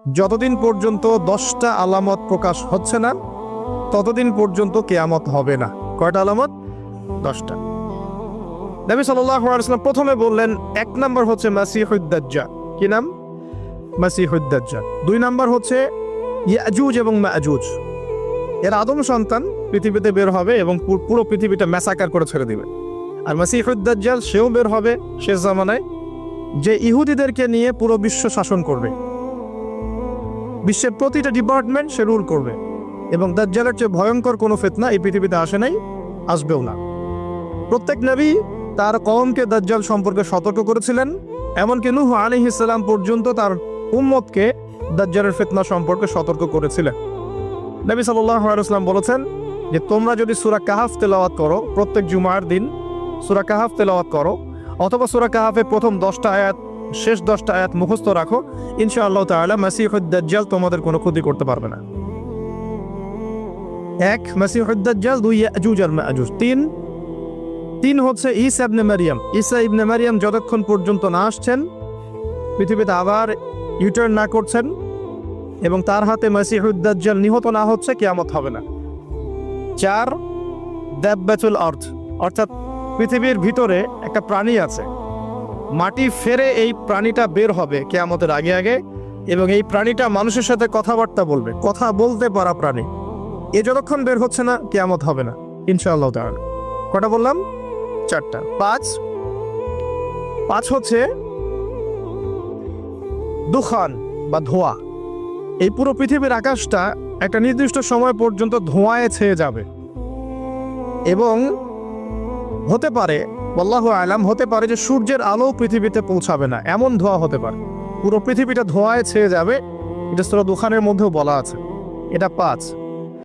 যতদিন পর্যন্ত 10টা আলামত প্রকাশ হচ্ছে না ততদিন পর্যন্ত কিয়ামত হবে না। কয়টা আলামত? 10টা। নবী সাল্লাল্লাহু আলাইহি ওয়াসাল্লাম প্রথমে বললেন 1 নাম্বার হচ্ছে মাসিহুদ দাজ্জাল। কি নাম? মাসিহুদ দাজ্জাল। 2 নাম্বার হচ্ছে ইয়াজুজ এবং মাজুজ। এর আদম সন্তান পৃথিবীতে বের হবে এবং পুরো পৃথিবীটা ম্যাসাকার করে ছেড়ে দিবে। আর মাসিহুদ দাজ্জাল সেও বের হবে শেষ জামানায়, যে ইহুদিদেরকে নিয়ে পুরো বিশ্ব শাসন করবে, বিশ্বের প্রতিটা ডিপার্টমেন্ট সে রুল করবে। এবং দাজ্জালের চেয়ে ভয়ঙ্কর কোনো ফিতনা এই পৃথিবীতে আসে নাই, আসবেও না। প্রত্যেক নবী তার কওমকে দাজ্জাল সম্পর্কে সতর্ক করেছিলেন, এমনকি নূহ আলাইহিস সালাম পর্যন্ত তার উম্মতকে দাজ্জালের ফিতনা সম্পর্কে সতর্ক করেছিলেন। নবী সাল্লাল্লাহু আলাইহি ওয়াসাল্লাম বলেছেন যে তোমরা যদি সূরা কাহাফ তেলাওয়াত করো, প্রত্যেক জুমার দিন সূরা কাহাফ তেলাওয়াত করো, অথবা সূরা কাহাফের প্রথম 10টা আয়াত শেষ 10টা আয়াত মুখস্থ রাখো, ইনশাআল্লাহ তাআলা মাসিহুদ দাজ্জাল তোমাদের কোনো ক্ষতি করতে পারবে না। 1 মাসিহুদ দাজ্জাল, 2 ইয়াজুজ আর মাজুজ, 3 হচ্ছে ঈসা ইবনে মারইয়াম। ঈসা ইবনে মারইয়াম যতক্ষণ পর্যন্ত না আসছেন, পৃথিবীতে আবার ইউটার্ন না করছেন এবং তার হাতে মাসিহুদ দাজ্জাল নিহত না হচ্ছে, কিয়ামত হবে না। 4 দাব্বাতুল আরদ, অর্থাৎ পৃথিবীর ভিতরে একটা প্রাণী আছে, মাটি ফেরে এই প্রাণীটা বের হবে কিয়ামতের আগে আগে, এবং এই প্রাণীটা মানুষের সাথে কথাবার্তা বলবে, কথা বলতে পারা প্রাণী। এ যতক্ষণ বের হচ্ছে না কিয়ামত হবে না ইনশাআল্লাহ তাআলা। কটা বললাম? 4টা। 5 হচ্ছে দুখান বা ধোঁয়া। এই পুরো পৃথিবীর আকাশটা একটা নির্দিষ্ট সময় পর্যন্ত ধোঁয়ায় ছেয়ে যাবে এবং হতে পারে, আল্লাহু আলাম, হতে পারে যে সূর্যের আলো পৃথিবীতে পৌঁছাবে না, এমন ধোঁয়া হতে পারে। পুরো পৃথিবীটা ধোঁয়ায় ছেয়ে যাবে, এটা সূরা দুখানের মধ্যেও বলা আছে। এটা 5।